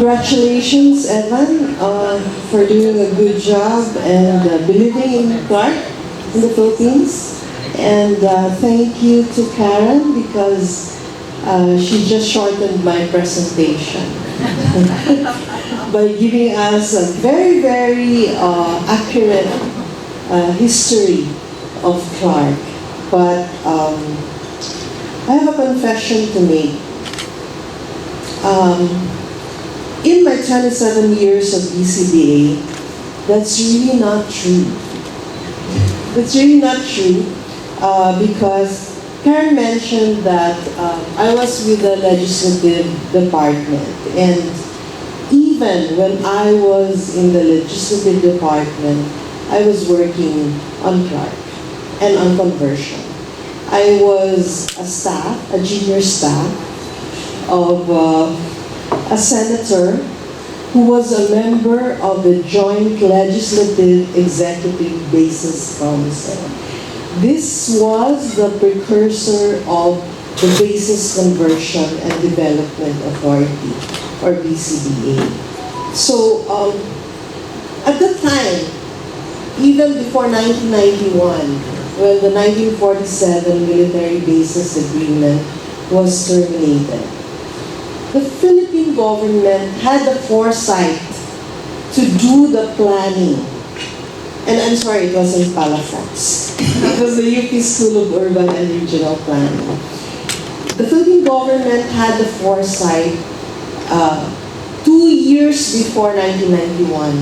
Congratulations, Evan, for doing a good job and believing in Clark in the Philippines. And thank you to Karen because she just shortened my presentation by giving us a very, very accurate history of Clark. But I have a confession to make. In my 27 years of BCDA, that's really not true. That's really not true because Karen mentioned that I was with the legislative department, and even when I was in the legislative department, I was working on Clark and on conversion. I was a staff, a junior staff of a senator who was a member of the Joint Legislative Executive Basis Council. This was the precursor of the Basis Conversion and Development Authority, or BCDA. So at that time, even before 1991, when the 1947 Military Bases Agreement was terminated, the Philippine government had the foresight to do the planning. And I'm sorry, it wasn't Palafax. It was the UP School of Urban and Regional Planning. The Philippine government had the foresight 2 years before 1991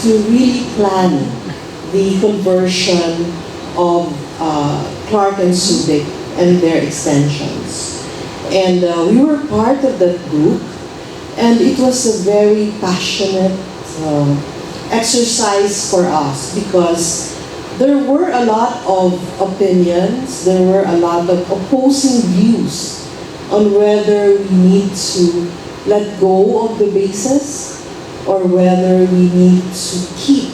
to really plan the conversion of Clark and Subic and their extensions. And we were part of that group, and it was a very passionate exercise for us because there were a lot of opinions, there were a lot of opposing views on whether we need to let go of the bases or whether we need to keep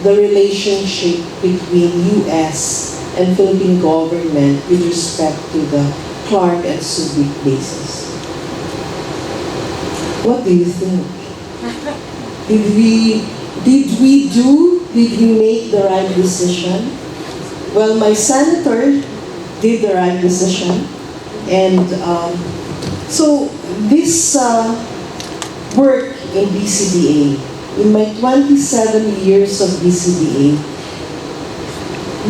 the relationship between U.S. and Philippine government with respect to the Clark and Subic bases. What do you think? Did we make the right decision? Well, my senator did the right decision, and so this work in BCDA, in my 27 years of BCDA,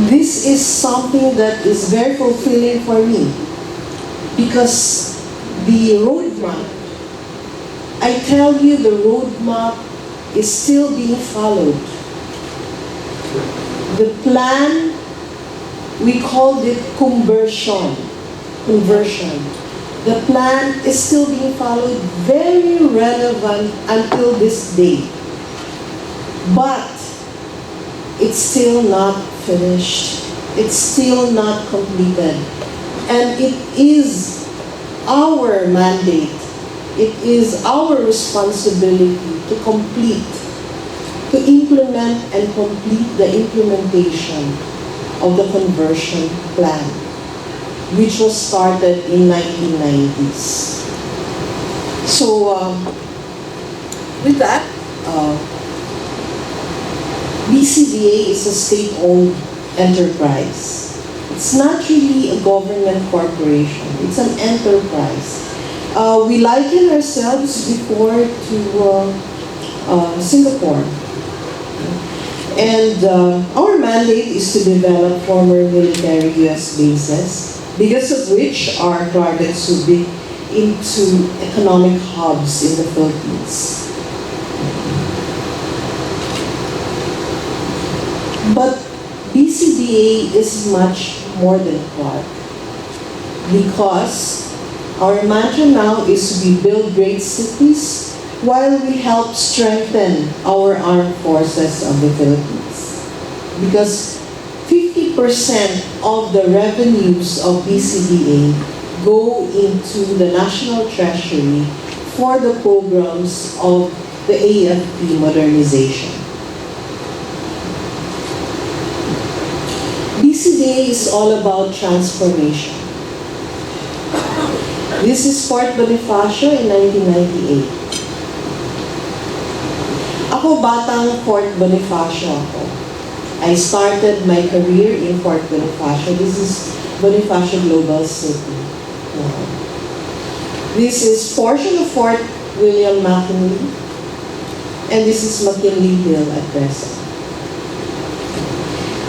this is something that is very fulfilling for me. Because the roadmap, I tell you, the roadmap is still being followed. The plan, we called it conversion. The plan is still being followed, very relevant until this day. But it's still not finished. It's still not completed. And it is our mandate, it is our responsibility to complete, to implement and complete the implementation of the conversion plan, which was started in 1990s. So with that, BCDA is a state-owned enterprise. It's not really a government corporation. It's an enterprise. We liken ourselves before to Singapore. And our mandate is to develop former military U.S. bases, biggest of which are Clark and Subic, into economic hubs in the Philippines. But BCDA is much more than Clark, because our mantra now is to build great cities while we help strengthen our armed forces of the Philippines. Because 50% of the revenues of BCDA go into the National Treasury for the programs of the AFP modernization. BCDA is all about transformation. This is Fort Bonifacio in 1998. Ako, batang Fort Bonifacio ako. I started my career in Fort Bonifacio. This is Bonifacio Global City. This is portion of Fort William McKinley, and this is McKinley Hill at present.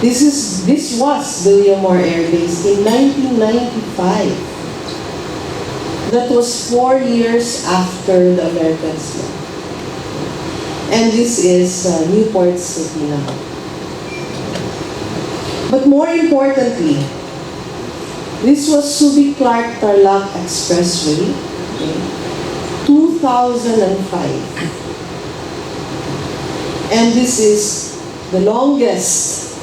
This was William Moore Air Base in 1995. That was 4 years after the Americans left. And this is Newport City now. But more importantly, this was Subic Clark Tarlac Expressway, 2005. And this is the longest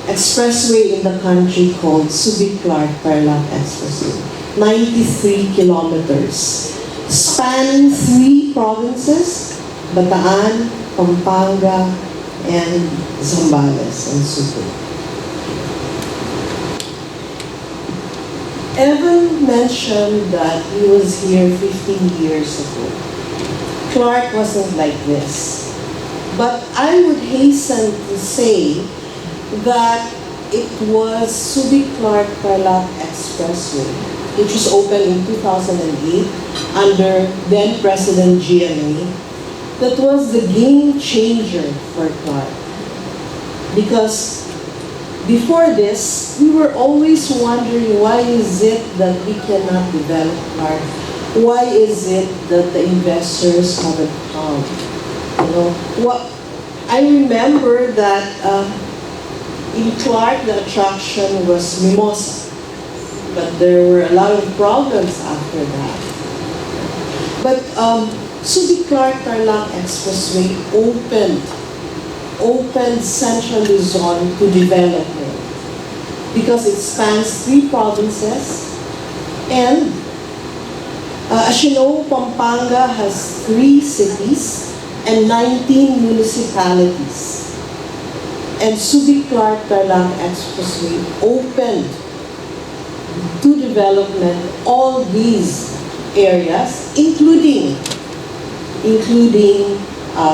expressway in the country, called Subic Clark Tarlac Expressway. 93 kilometers, spanning 3 provinces, Bataan, Pampanga, and Zambales and Subic. Evan mentioned that he was here 15 years ago. Clark wasn't like this. But I would hasten to say that it was Subic Clark Tarlac Expressway, which was opened in 2008 under then President GMA, that was the game changer for Clark. Because before this, we were always wondering, why is it that we cannot develop Clark? Why is it that the investors haven't come? I remember that in Clark, the attraction was Mimosa. But there were a lot of problems after that. But Subic Clark Tarlac Expressway opened Central Luzon to development because it spans 3 provinces. And as you know, Pampanga has 3 cities and 19 municipalities. And Subic Clark Tarlac Expressway opened to development all these areas, including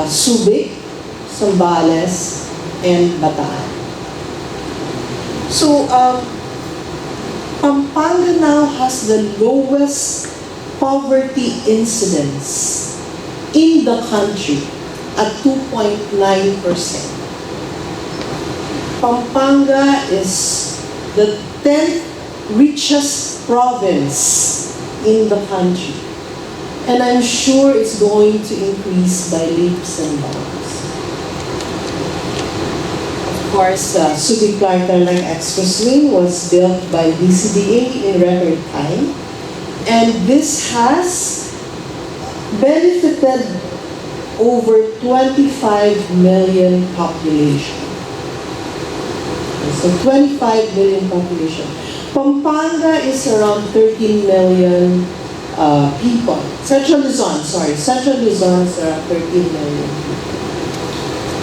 Subic, Zambales, and Bataan. So Pampanga now has the lowest poverty incidence in the country at 2.9%. Pampanga is the 10th richest province in the country. And I'm sure it's going to increase by leaps and bounds. Of course, Subic Clark Tarlac Expressway was built by BCDA in record time. And this has benefited over 25 million population. So 25 million population. Pampanga is around 13 million people. Central Luzon is around 13 million people.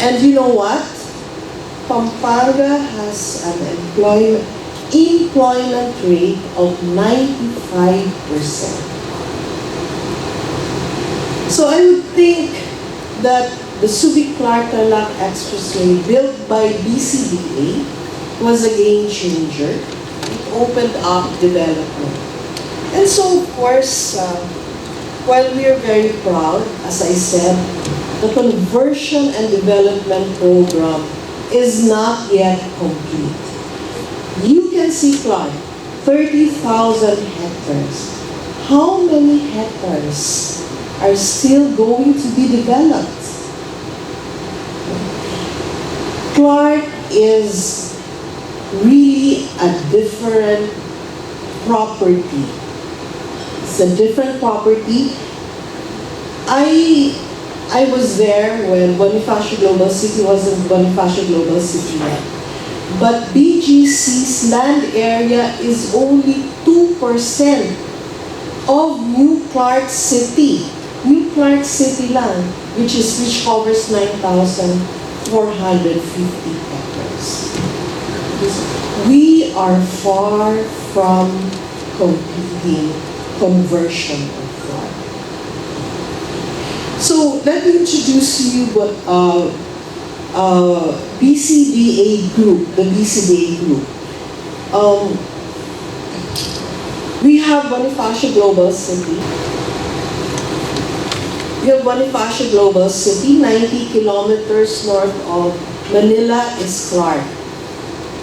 And you know what? Pampanga has an employment rate of 95%. So I would think that the Subic Clark Tarlac Expressway built by BCDA was a game changer. It opened up development. And so, of course, while we are very proud, as I said, the conversion and development program is not yet complete. You can see Clark, 30,000 hectares. How many hectares are still going to be developed? Clark is really a different property. It's a different property. I was there when Bonifacio Global City wasn't Bonifacio Global City yet. But BGC's land area is only 2% of New Clark City. New Clark City land, which covers 9,450 hectares. We are far from completing conversion of Clark. So let me introduce to you what BCDA group, the BCDA group. We have Bonifacio Global City. We have Bonifacio Global City, 90 kilometers north of Manila is Clark.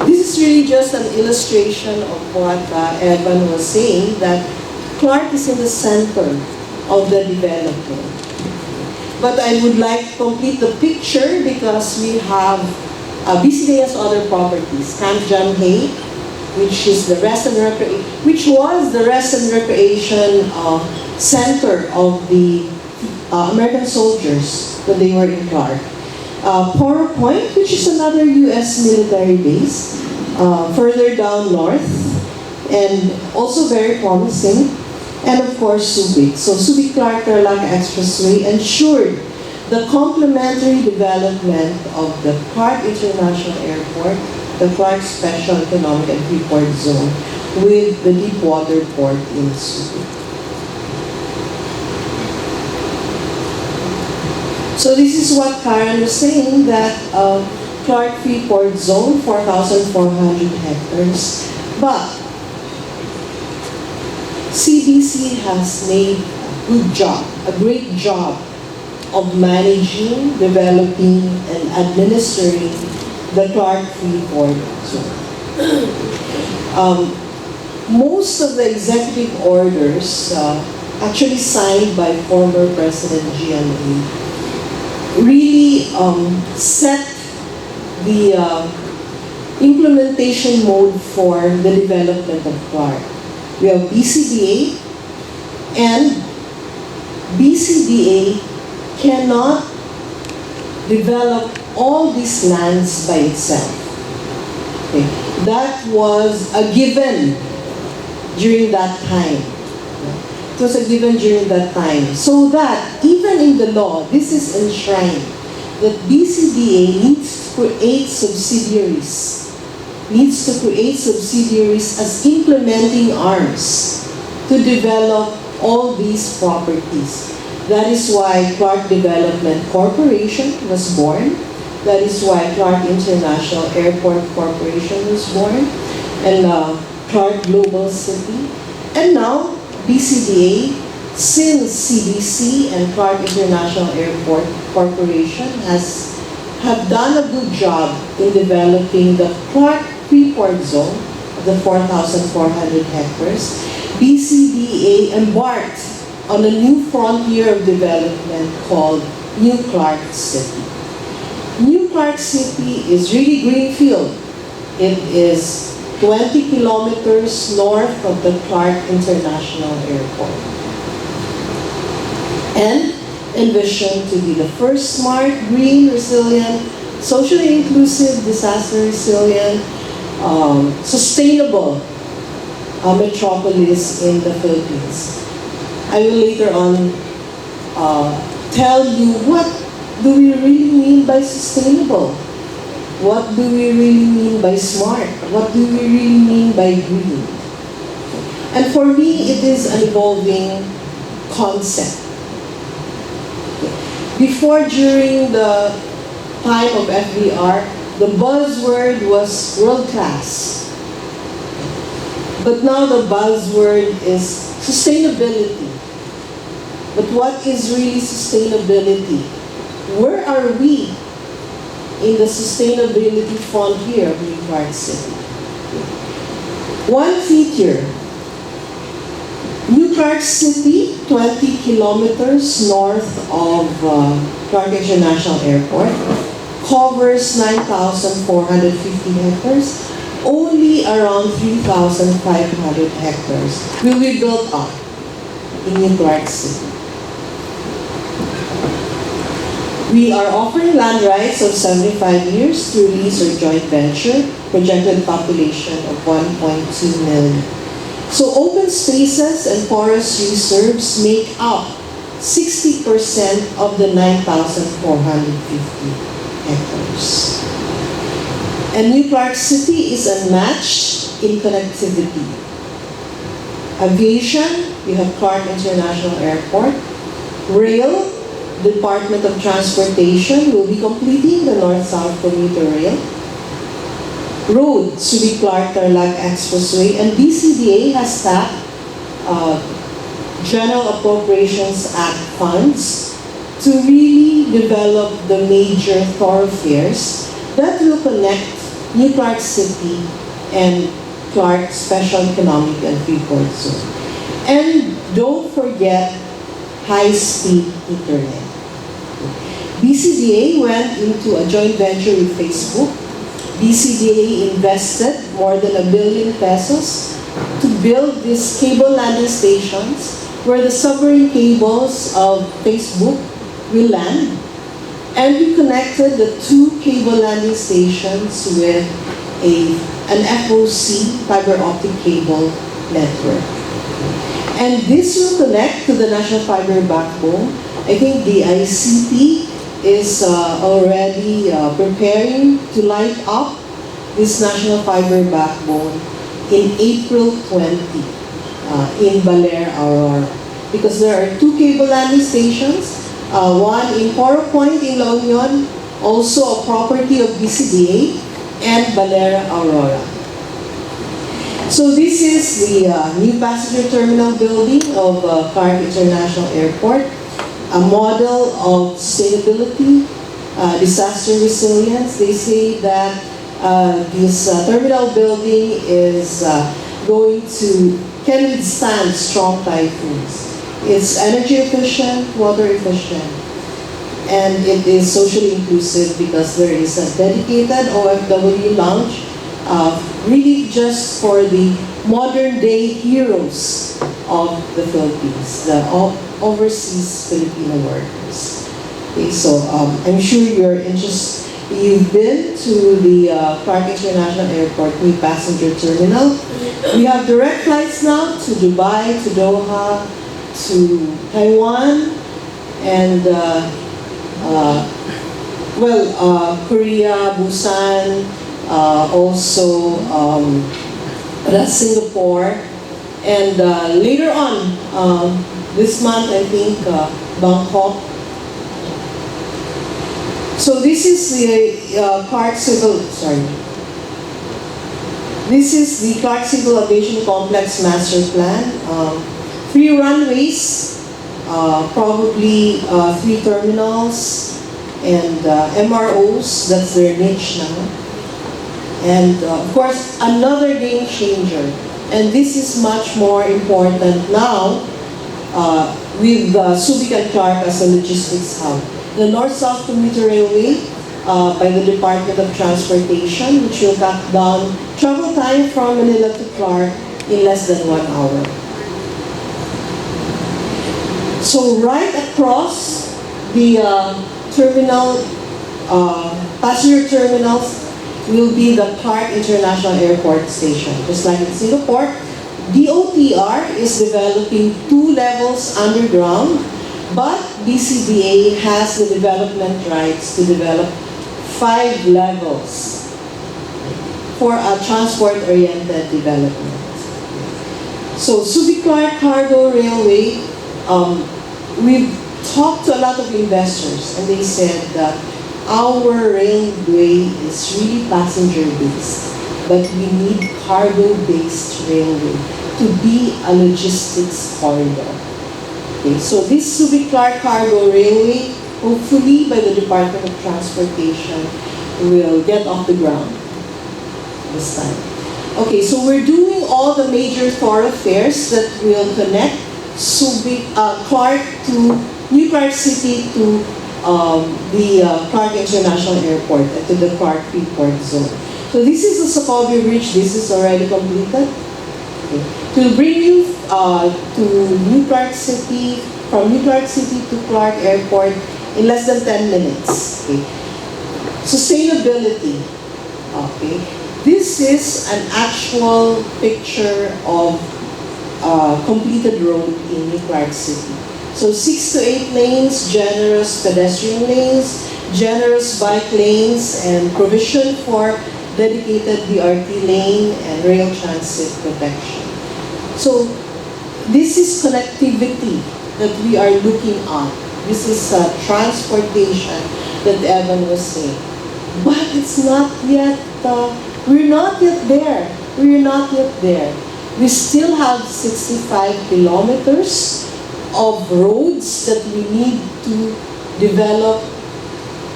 This is really just an illustration of what Evan was saying, that Clark is in the center of the development. But I would like to complete the picture because we have BCDA has other properties. Camp John Hay, which is the rest and which was the rest and recreation center of the American soldiers when they were in Clark. Poro Point, which is another U.S. military base, further down north, and also very promising. And of course, Subic. So Subic-Clark-Tarlac Expressway ensured the complementary development of the Clark International Airport, the Clark Special Economic and Freeport Zone, with the deep water port in Subic. So this is what Karen was saying, that Clark Freeport Zone, 4,400 hectares. But CBC has made a good job, a great job of managing, developing, and administering the Clark Freeport Zone. Most of the executive orders, actually signed by former President GMA, really set the implementation mode for the development of Clark. We have BCDA, and BCDA cannot develop all these lands by itself. Okay. That was a given during that time. It was a given during that time. So that, even in the law, this is enshrined, that BCDA needs to create subsidiaries. Needs to create subsidiaries as implementing arms to develop all these properties. That is why Clark Development Corporation was born. That is why Clark International Airport Corporation was born. And Clark Global City. And now, BCDA, since CDC and Clark International Airport Corporation have done a good job in developing the Clark Freeport Zone, the 4,400 hectares, BCDA embarked on a new frontier of development called New Clark City. New Clark City is really greenfield. It is 20 kilometers north of the Clark International Airport, and envisioned to be the first smart, green, resilient, socially inclusive, disaster resilient, sustainable metropolis in the Philippines. I will later on tell you what do we really mean by sustainable. What do we really mean by smart? What do we really mean by green? And for me, it is an evolving concept. Before, during the time of FDR, the buzzword was world-class. But now the buzzword is sustainability. But what is really sustainability? Where are we in the sustainability frontier of New Clark City? One feature, New Clark City, 20 kilometers north of Clark International Airport, covers 9,450 hectares. Only around 3,500 hectares will be built up in New Clark City. We are offering land rights of 75 years through lease or joint venture, projected population of 1.2 million. So open spaces and forest reserves make up 60% of the 9,450 hectares. And New Clark City is unmatched in connectivity. Aviation, we have Clark International Airport. Rail, Department of Transportation will be completing the North-South Commuter Rail. Road, Subic Tarlac Expressway, and BCDA has tapped General Appropriations Act funds to really develop the major thoroughfares that will connect New Clark City and Clark Special Economic and Freeport Zone. And don't forget high-speed internet. BCDA went into a joint venture with Facebook. BCDA invested more than ₱1 billion to build these cable landing stations where the submarine cables of Facebook will land. And we connected the 2 cable landing stations with an FOC, fiber optic cable network. And this will connect to the National Fiber Backbone. I think the ICT is already preparing to light up this National Fiber Backbone in April 20 in Baler, Aurora. Because there are 2 cable landing stations, one in Poro Point in La Union, also a property of BCDA, and Baler, Aurora. So this is the new passenger terminal building of Clark International Airport, a model of sustainability, disaster resilience. They say that this terminal building is can withstand strong typhoons. It's energy efficient, water efficient, and it is socially inclusive because there is a dedicated OFW lounge, really just for the modern day heroes of the Philippines, the overseas Filipino workers. Okay, so I'm sure you've been to the Clark International Airport new passenger terminal. We have direct flights now to Dubai, to Doha, to Taiwan, and Korea, Busan, also Singapore, and later on this month, I think, Bangkok. So this is the Clark Civil Aviation Complex Master Plan. 3 runways, probably 3 terminals, and MROs, that's their niche now. And of course, another game changer. And this is much more important now with Subic and Clark as a logistics hub. The North-South Commuter Railway by the Department of Transportation, which will cut down travel time from Manila to Clark in less than 1 hour. So right across the passenger terminals will be the Clark International Airport Station. Just like in Singapore, DOTR is developing 2 levels underground, but BCDA has the development rights to develop 5 levels for a transport-oriented development. So Subic Clark Cargo Railway, we've talked to a lot of investors, and they said that our railway is really passenger-based, but we need cargo-based railway to be a logistics corridor. Okay, so this Subic Clark Cargo Railway, hopefully by the Department of Transportation, will get off the ground this time. Okay, so we're doing all the major thoroughfares that will connect Clark to New Clark City to the Clark International Airport and to the Clark Freeport Zone. So this is the Sokovia Bridge. This is already completed. Okay. To bring you to New Clark City, from New Clark City to Clark Airport in less than 10 minutes. Okay. Sustainability. Okay. This is an actual picture of completed road in New Clark City. So 6 to 8 lanes, generous pedestrian lanes, generous bike lanes, and provision for dedicated BRT lane and rail transit protection. So this is connectivity that we are looking at This is transportation that Evan was saying. But it's not yet, we're not yet there. We're not yet there. We still have 65 kilometers of roads that we need to develop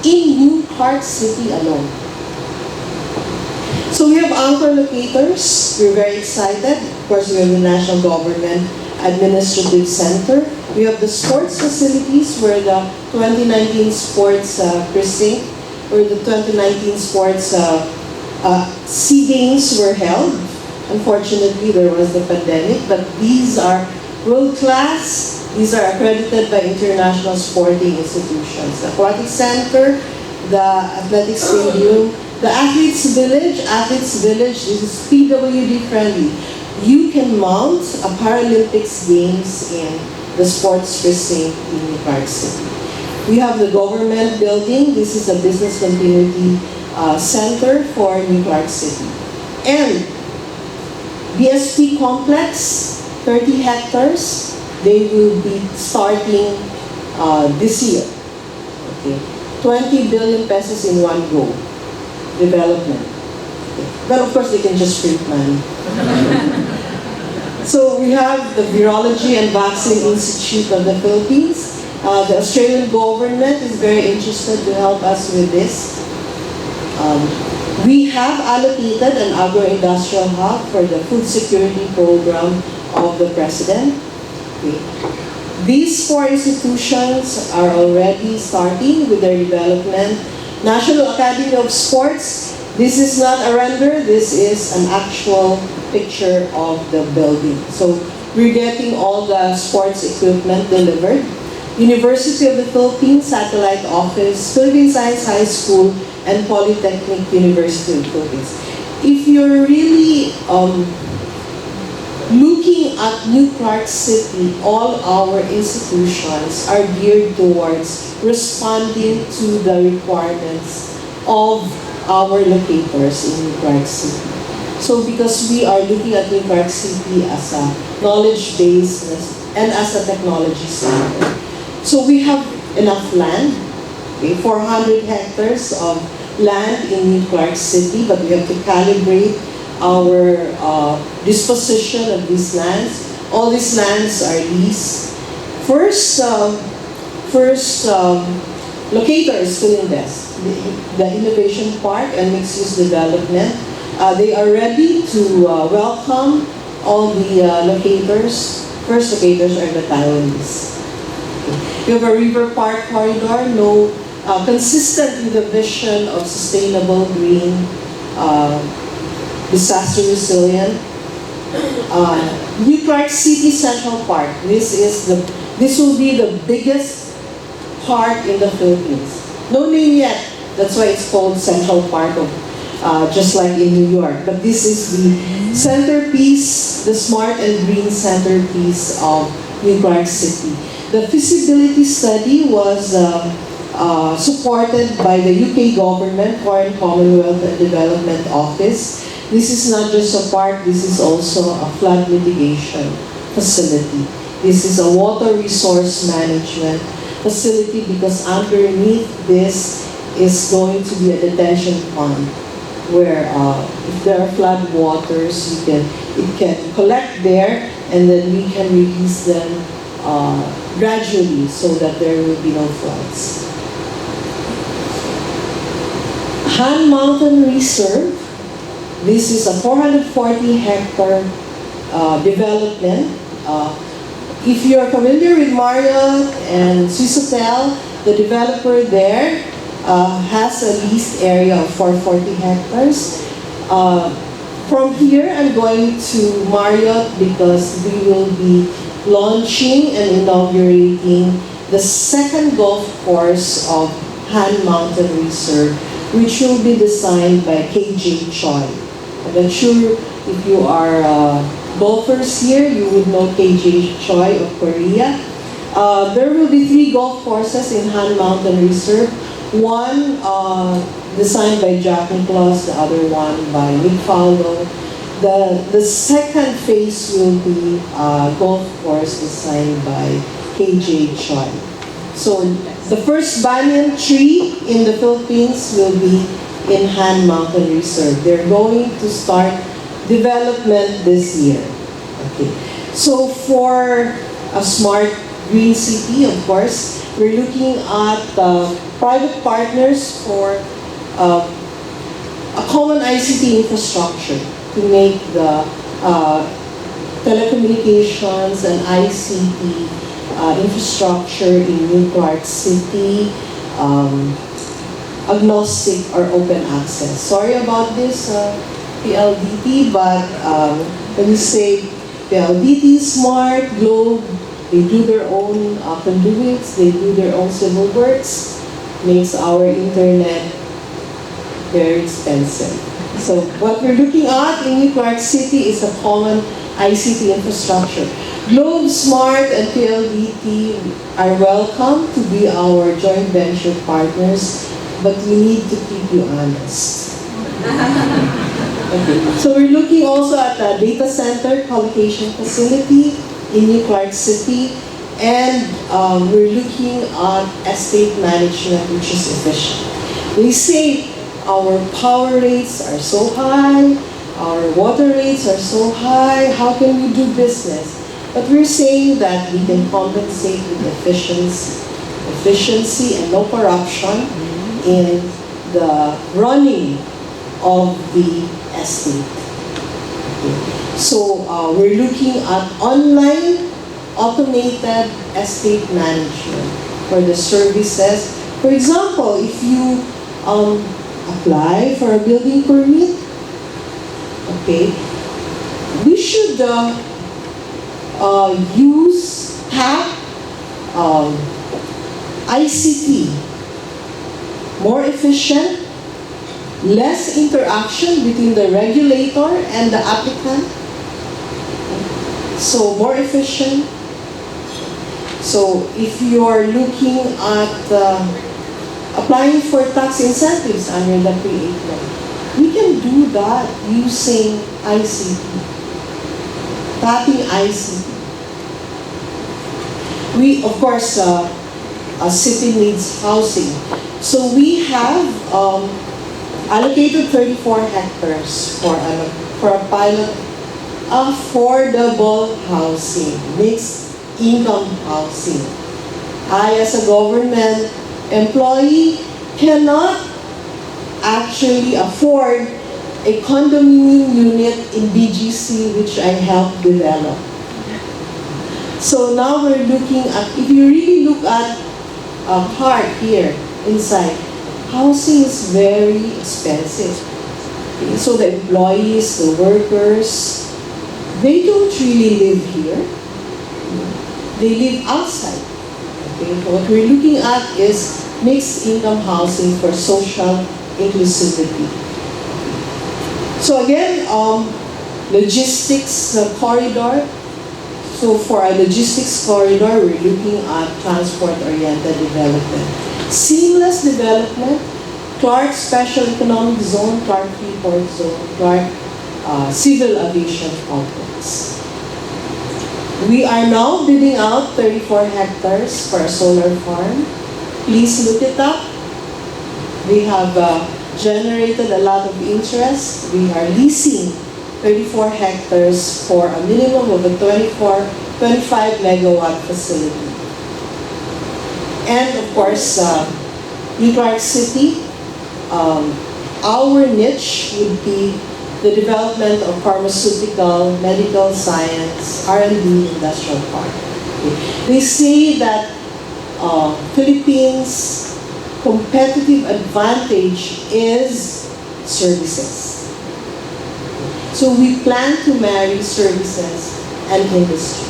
in New Clark City alone. So we have anchor locators. We're very excited. Of course, we have the National Government Administrative Center. We have the sports facilities where the 2019 sports precinct, where the 2019 sports SEA Games were held. Unfortunately, there was the pandemic, but these are world-class. These are accredited by international sporting institutions. The Aquatic Center, the Athletic Stadium, the Athletes Village, this is PWD friendly. You can mount a Paralympics Games in the sports precinct in New Clark City. We have the government building. This is a business continuity center for New Clark City. And BSP complex, 30 hectares, they will be starting this year. Okay. 20 billion pesos in one go. Development. But of course, they can just print money. So we have the Virology and Vaccine Institute of the Philippines. The Australian government is very interested to help us with this. We have allocated an agro-industrial hub for the food security program of the President. Okay. These four institutions are already starting with their development. National Academy of Sports, this is not a render, this is an actual picture of the building. So we're getting all the sports equipment delivered. University of the Philippines Satellite Office, Philippine Science High School, and Polytechnic University of the Philippines. If you're really looking at New Clark City, all our institutions are geared towards responding to the requirements of our locators in New Clark City. So because we are looking at New Clark City as a knowledge base and as a technology center. So we have enough land, okay, 400 hectares of land in New Clark City, but we have to calibrate our disposition of these lands. All these lands are leased. First, locators will invest. The Innovation Park and Mixed-Use Development, they are ready to welcome all the locators. First locators are the Taiwanese. We have a river park corridor, consistent with the vision of sustainable green, disaster resilient. New Clark City Central Park. This will be the biggest park in the Philippines. No name yet. That's why it's called Central Park, just like in New York. But this is the centerpiece, the smart and green centerpiece of New Clark City. The feasibility study was supported by the UK government, Foreign Commonwealth and Development Office. This is not just a park, this is also a flood mitigation facility. This is a water resource management facility because underneath this is going to be a detention pond where if there are flood waters, it can collect there and then we can release them gradually so that there will be no floods. Han Mountain Reserve. This is a 440 hectare development. If you're familiar with Marriott and Swiss Hotel, the developer there has a leased area of 440 hectares. From here, I'm going to Marriott because we will be launching and inaugurating the second golf course of Han Mountain Reserve, which will be designed by KJ Choi. I'm not sure if you are golfers here, you would know KJ Choi of Korea. There will be 3 golf courses in Han Mountain Reserve. One designed by Jack Nicklaus, the other one by Nick Fowler. The second phase will be a golf course designed by KJ Choi. So the first banyan tree in the Philippines will be in Han Mountain Reserve. They're going to start development this year. Okay. So for a smart green city, of course, we're looking at private partners for a common ICT infrastructure to make the telecommunications and ICT infrastructure in New Clark City agnostic or open access. Sorry about this, PLDT, but when you say PLDT, Smart, Globe, they do their own conduits, they do their own civil works, makes our internet very expensive. So what we're looking at in New Clark City is a common ICT infrastructure. Globe, Smart, and PLDT are welcome to be our joint venture partners, but we need to keep you honest. Okay. So we're looking also at a data center colocation facility in New Clark City, and we're looking at estate management, which is efficient. They say our power rates are so high, our water rates are so high, how can we do business? But we're saying that we can compensate with efficiency and no corruption in the running of the estate. Okay. So we're looking at online automated estate management for the services. For example, if you apply for a building permit, okay, we should have ICT, more efficient, less interaction between the regulator and the applicant, so more efficient. So if you are looking at applying for tax incentives under the Create Law, we can do that using ICT, tapping ICT. We, of course, a city needs housing. So we have allocated 34 hectares for a pilot affordable housing, mixed income housing. I, as a government employee, cannot actually afford a condominium unit in BGC, which I helped develop. So now we're looking at, if you really look at a part here inside, housing is very expensive. Okay, so the employees, the workers, they don't really live here. They live outside. Okay, so what we're looking at is mixed income housing for social inclusivity. So again, logistics corridor. So for a logistics corridor, we're looking at transport-oriented development. Seamless development, Clark Special Economic Zone, Clark Freeport Zone, Clark Civil Aviation Complex. We are now bidding out 34 hectares for a solar farm. Please look it up. We have generated a lot of interest. We are leasing 34 hectares for a minimum of a 25 megawatt facility. And of course, New Clark City, our niche would be the development of pharmaceutical, medical science, R&D, industrial park. Okay. They say that Philippines' competitive advantage is services. So we plan to marry services and industry.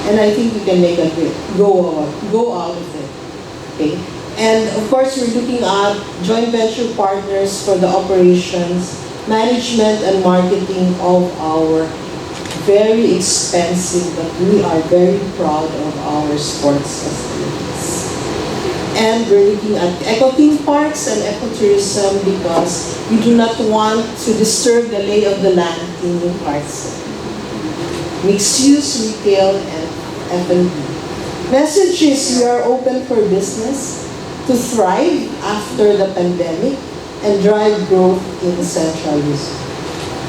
And I think we can make a go out of it. Okay? And of course, we're looking at joint venture partners for the operations, management, and marketing of our very expensive, but we are very proud of our sports facilities. And we're looking at eco-theme parks and ecotourism because we do not want to disturb the lay of the land in New Clark City. Mixed-use, retail, and F&B. Message is we are open for business to thrive after the pandemic and drive growth in Central Luzon.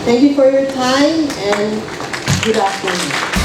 Thank you for your time and good afternoon.